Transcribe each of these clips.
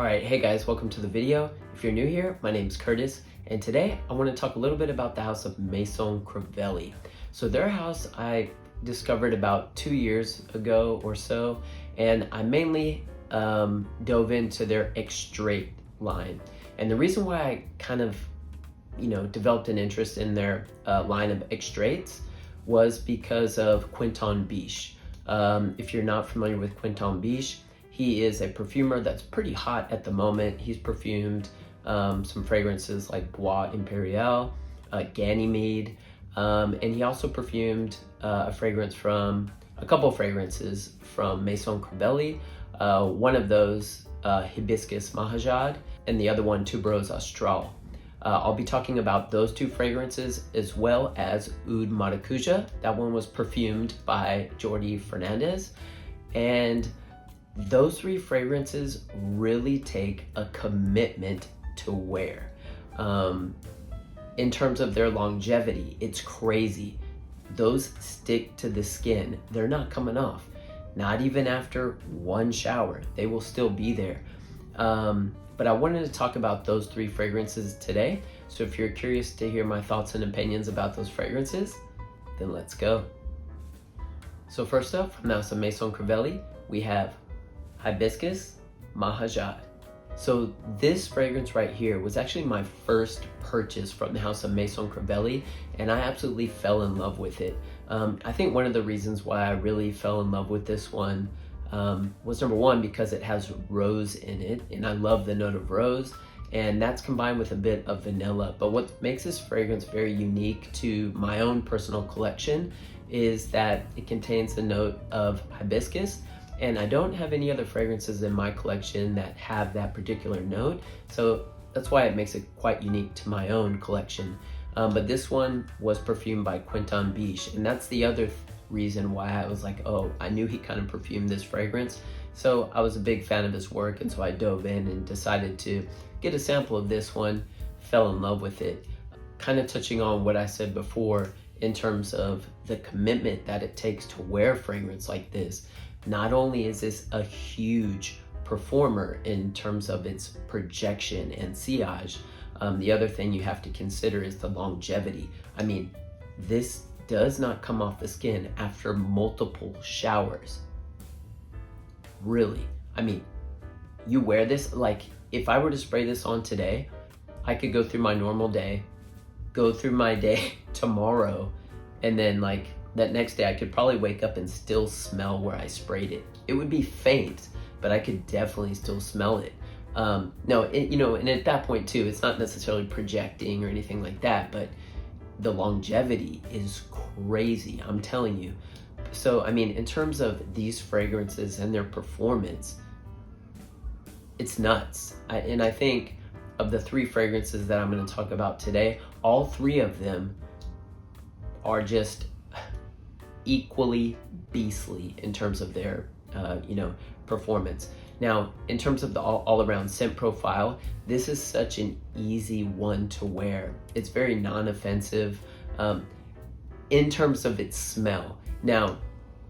Alright, hey guys, welcome to the video. If you're new here, my name's Curtis, and today I want to talk a little bit about the house of Maison Crivelli. So their house I discovered about 2 years ago or so, and I mainly dove into their Extrait line. And the reason why I kind of, developed an interest in their line of Extraits was because of Quentin Biche. If you're not familiar with Quentin Biche, he is a perfumer that's pretty hot at the moment. He's perfumed some fragrances like Bois Imperial, Ganymede, and he also perfumed a couple of fragrances from Maison Crivelli. One of those, Hibiscus Mahaj, and the other one, Tuberose Austral. I'll be talking about those two fragrances as well as Oud Mahaj. That one was perfumed by Jordi Fernandez. And those three fragrances really take a commitment to wear. In terms of their longevity, it's crazy. Those stick to the skin. They're not coming off. Not even after one shower. They will still be there. But I wanted to talk about those three fragrances today. So if you're curious to hear my thoughts and opinions about those fragrances, then let's go. So first up, from the house of Maison Crivelli, we have Hibiscus Mahaj. So this fragrance right here was actually my first purchase from the house of Maison Crivelli, and I absolutely fell in love with it. I think one of the reasons why I really fell in love with this one was number one, because it has rose in it, and I love the note of rose, and that's combined with a bit of vanilla. But what makes this fragrance very unique to my own personal collection is that it contains a note of hibiscus, and I don't have any other fragrances in my collection that have that particular note, so that's why it makes it quite unique to my own collection. But this one was perfumed by Quentin Biche, and that's the other reason why I was like, oh, I knew he kind of perfumed this fragrance. So I was a big fan of his work, and so I dove in and decided to get a sample of this one, fell in love with it. Kind of touching on what I said before in terms of the commitment that it takes to wear a fragrance like this. Not only is this a huge performer in terms of its projection and sillage, the other thing you have to consider is the longevity. I mean, this does not come off the skin after multiple showers. Really. I mean, you wear this, like if I were to spray this on today, I could go through my normal day, go through my day tomorrow, and then like that next day I could probably wake up and still smell where I sprayed it. It would be faint, but I could definitely still smell it. And at that point too, it's not necessarily projecting or anything like that, but the longevity is crazy, I'm telling you. So, I mean, in terms of these fragrances and their performance, it's nuts. And I think of the three fragrances that I'm going to talk about today, all three of them are just equally beastly in terms of their, performance. Now, in terms of the all-around scent profile, this is such an easy one to wear. It's very non-offensive in terms of its smell. Now,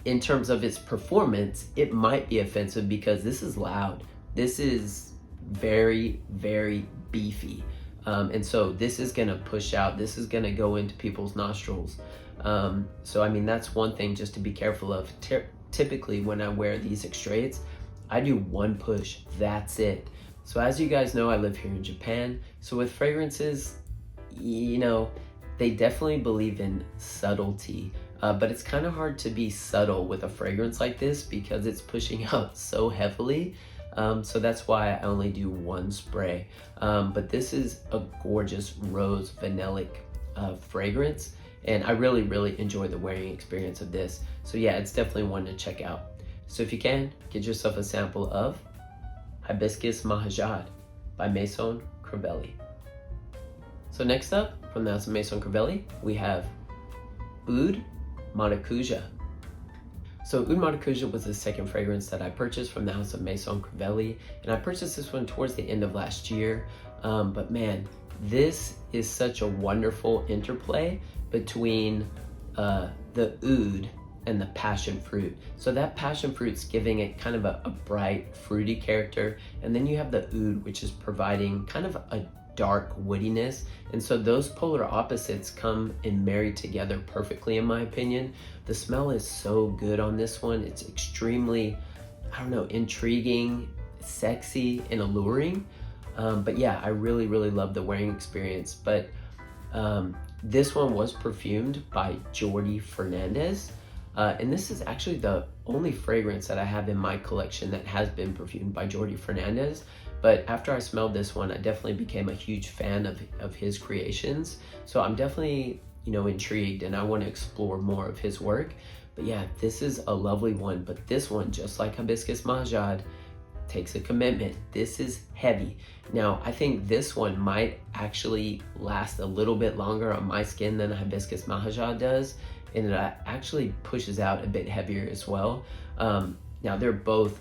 in terms of its performance, it might be offensive because this is loud. This is very, very beefy. And so this is gonna push out, this is gonna go into people's nostrils. So I mean, that's one thing just to be careful of. Typically when I wear these extraits, I do one push, that's it. So as you guys know, I live here in Japan. So with fragrances, they definitely believe in subtlety, but it's kind of hard to be subtle with a fragrance like this because it's pushing out so heavily. So that's why I only do one spray. But this is a gorgeous rose vanillic fragrance, and I really, really enjoy the wearing experience of this. So yeah, it's definitely one to check out. So if you can, get yourself a sample of Hibiscus Mahaj by Maison Crivelli. So next up, from the house of Maison Crivelli, we have Oud Mahaj. So Oud Mahaj was the second fragrance that I purchased from the house of Maison Crivelli, and I purchased this one towards the end of last year. But man, this is such a wonderful interplay between the oud and the passion fruit. So that passion fruit's giving it kind of a bright, fruity character. And then you have the oud, which is providing kind of a dark woodiness. And so those polar opposites come and marry together perfectly, in my opinion. The smell is so good on this one. It's extremely, I don't know, intriguing, sexy, and alluring. But yeah, I really, really love the wearing experience. But this one was perfumed by Jordi Fernandez. And this is actually the only fragrance that I have in my collection that has been perfumed by Jordi Fernandez. But after I smelled this one, I definitely became a huge fan of his creations. So I'm definitely, intrigued, and I want to explore more of his work. But yeah, this is a lovely one. But this one, just like Hibiscus Mahaj, takes a commitment. This is heavy. Now, I think this one might actually last a little bit longer on my skin than Hibiscus Mahaj does. And it actually pushes out a bit heavier as well. Now, they're both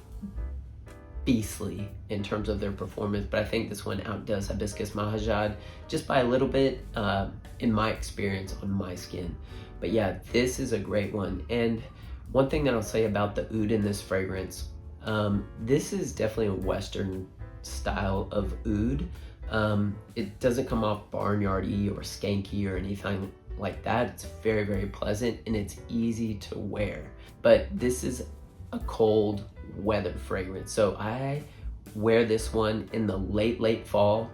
beastly in terms of their performance, but I think this one outdoes Hibiscus Mahaj just by a little bit, in my experience, on my skin. But yeah, this is a great one. And one thing that I'll say about the oud in this fragrance, this is definitely a Western style of oud. It doesn't come off barnyardy or skanky or anything like that. It's very, very pleasant, and it's easy to wear. But this is a cold weather fragrance, so I wear this one in the late fall,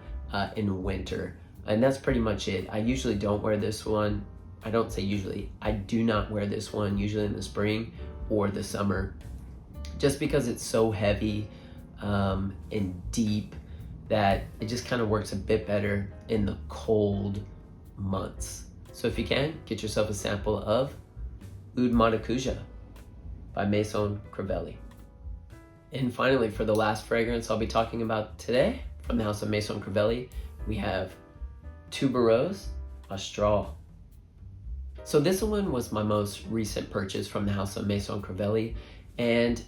in winter, and that's pretty much it. I usually don't wear this one. I don't say usually, I do not wear this one usually in the spring or the summer, just because it's so heavy and deep that it just kind of works a bit better in the cold months. So if you can, get yourself a sample of Oud Mahaj by Maison Crivelli. And finally, for the last fragrance I'll be talking about today from the house of Maison Crivelli, we have Barrows Astral. So this one was my most recent purchase from the house of Maison Crivelli, and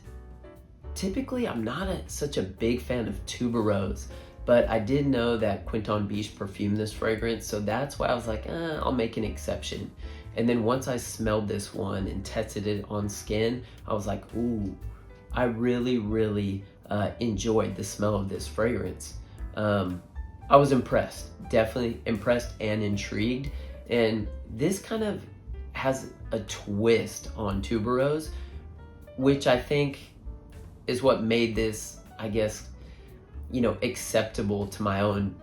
typically I'm not such a big fan of Barrows, but I did know that Quinton Biche perfumed this fragrance, so that's why I was like, I'll make an exception. And then once I smelled this one and tested it on skin, I was like, ooh, I really, really enjoyed the smell of this fragrance. I was impressed, definitely impressed and intrigued. And this kind of has a twist on Barrows, which I think is what made this, I guess, acceptable to my own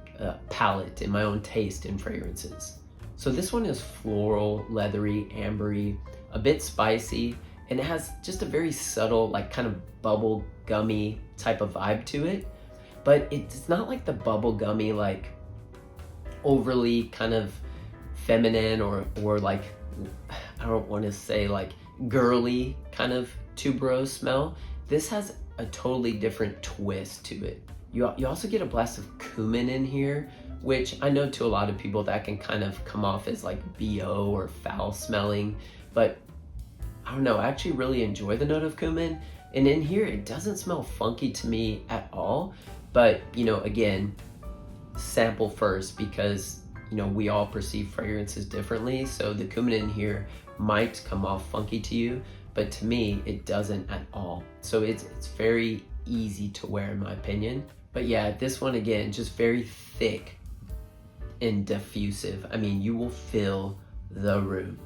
palate and my own taste in fragrances. So this one is floral, leathery, ambery, a bit spicy, and it has just a very subtle, like kind of bubble gummy type of vibe to it. But it's not like the bubble gummy, like overly kind of feminine or like, I don't want to say like girly kind of tuberose smell. This has a totally different twist to it. You also get a blast of cumin in here, which I know to a lot of people that can kind of come off as like BO or foul smelling, but I don't know, I actually really enjoy the note of cumin. And in here, it doesn't smell funky to me at all. But, again, sample first, because, we all perceive fragrances differently. So the cumin in here might come off funky to you, but to me, it doesn't at all. So it's very easy to wear, in my opinion. But yeah, this one, again, just very thick and diffusive. I mean, you will fill the room.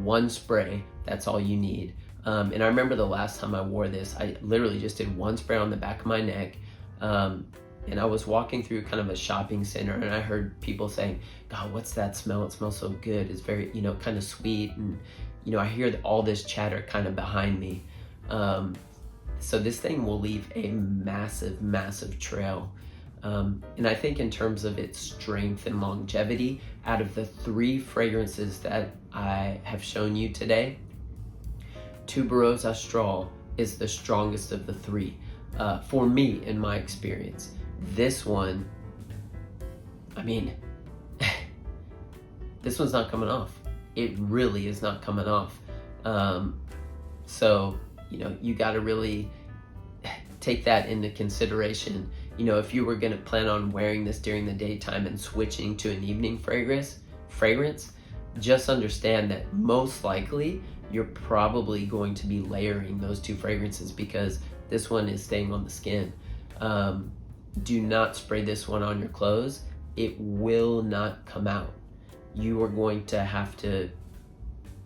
One spray, that's all you need. And I remember the last time I wore this, I literally just did one spray on the back of my neck. And I was walking through kind of a shopping center, and I heard people saying, God, what's that smell? It smells so good. It's very, kind of sweet. And, I hear all this chatter kind of behind me. So this thing will leave a massive, massive trail. And I think in terms of its strength and longevity, out of the 3 fragrances that I have shown you today, Barrows Astral is the strongest of the 3, for me, in my experience. This one, I mean, this one's not coming off. It really is not coming off. So, you got to really take that into consideration. If you were gonna plan on wearing this during the daytime and switching to an evening fragrance, just understand that most likely you're probably going to be layering those two fragrances because this one is staying on the skin. Do not spray this one on your clothes. It will not come out. You are going to have to,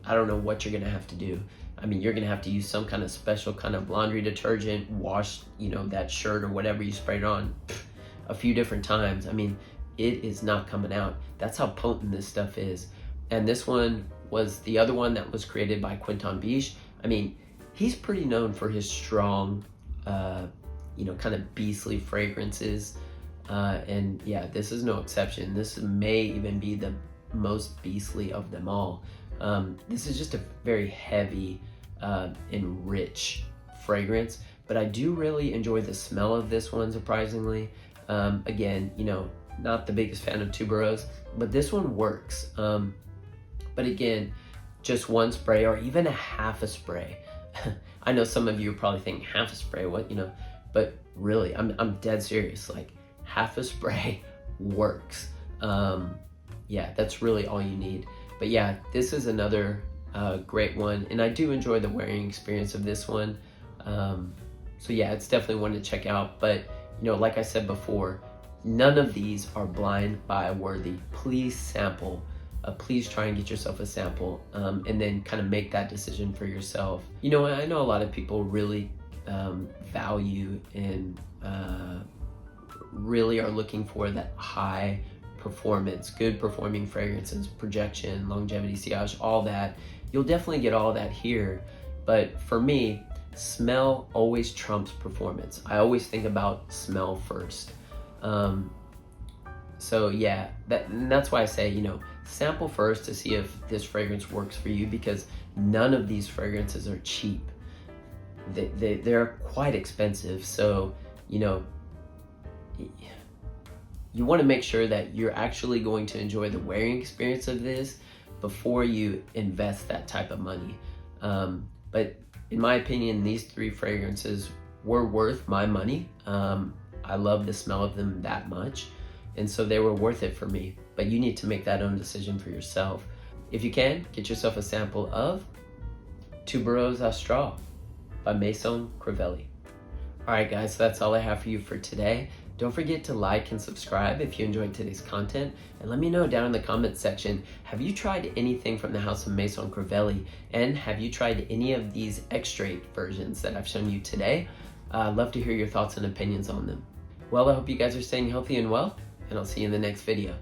I don't know what you're gonna have to do. I mean, you're gonna have to use some kind of special kind of laundry detergent, wash, that shirt or whatever you sprayed on a few different times. I mean, it is not coming out. That's how potent this stuff is. And this one was the other one that was created by Quinton Biche. I mean, he's pretty known for his strong, kind of beastly fragrances. And yeah, this is no exception. This may even be the most beastly of them all. This is just a very heavy and rich fragrance, but I do really enjoy the smell of this one, surprisingly. Again, not the biggest fan of tuberose, but this one works. But again, just one spray or even a half a spray. I know some of you are probably thinking half a spray, what, but really, I'm dead serious. Like, half a spray works. Yeah, that's really all you need. But yeah, this is another great one, and I do enjoy the wearing experience of this one. So yeah, it's definitely one to check out. But like I said before, none of these are blind buy worthy. Please sample. Please try and get yourself a sample, and then kind of make that decision for yourself. I know a lot of people really value and really are looking for that high performance, good performing fragrances, projection, longevity, sillage, all that. You'll definitely get all that here, but for me, smell always trumps performance. I always think about smell first. So yeah, that's why I say, sample first to see if this fragrance works for you, because none of these fragrances are cheap. They're quite expensive. So, you want to make sure that you're actually going to enjoy the wearing experience of this before you invest that type of money. But in my opinion, these three fragrances were worth my money. I love the smell of them that much, and so they were worth it for me. But you need to make that own decision for yourself. If you can, get yourself a sample of Tuberose Astral by Maison Crivelli. All right, guys, so that's all I have for you for today. Don't forget to like and subscribe if you enjoyed today's content, and let me know down in the comments section, have you tried anything from the house of Maison Crivelli, and have you tried any of these extrait versions that I've shown you today? I'd love to hear your thoughts and opinions on them. Well, I hope you guys are staying healthy and well, and I'll see you in the next video.